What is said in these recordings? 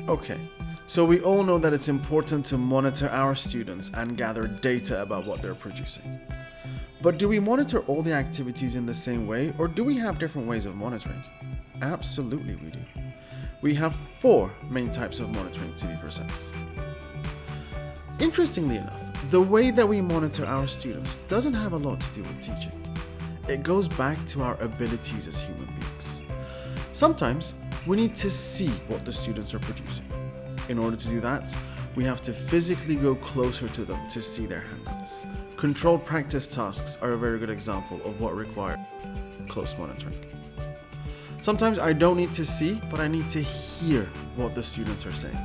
Okay, so we all know that it's important to monitor our students and gather data about what they're producing. But do we monitor all the activities in the same way, or do we have different ways of monitoring? Absolutely we do. We have 4 main types of monitoring, to be precise. Interestingly enough, the way that we monitor our students doesn't have a lot to do with teaching. It goes back to our abilities as human beings. Sometimes we need to see what the students are producing. In order to do that, we have to physically go closer to them to see their handouts. Controlled practice tasks are a very good example of what require close monitoring. Sometimes I don't need to see, but I need to hear what the students are saying.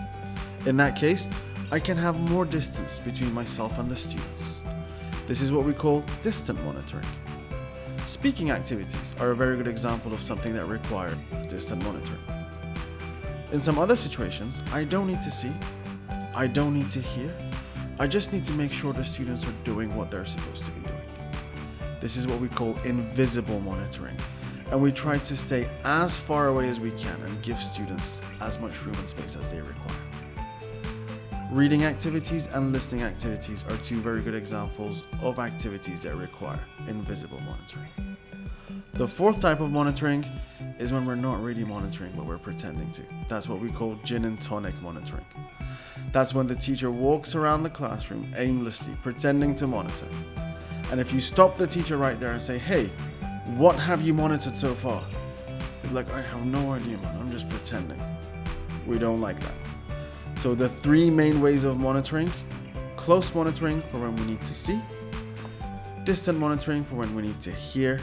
In that case, I can have more distance between myself and the students. This is what we call distant monitoring. Speaking activities are a very good example of something that require distant monitoring. In some other situations, I don't need to see, I don't need to hear, I just need to make sure the students are doing what they're supposed to be doing. This is what we call invisible monitoring, and we try to stay as far away as we can and give students as much room and space as they require. Reading activities and listening activities are 2 very good examples of activities that require invisible monitoring. The 4th type of monitoring is when we're not really monitoring, but we're pretending to. That's what we call gin and tonic monitoring. That's when the teacher walks around the classroom aimlessly, pretending to monitor. And if you stop the teacher right there and say, "Hey, what have you monitored so far?" They're like, "I have no idea, man. I'm just pretending." We don't like that. So the 3 main ways of monitoring: close monitoring for when we need to see, distant monitoring for when we need to hear,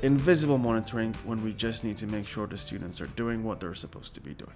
invisible monitoring when we just need to make sure the students are doing what they're supposed to be doing.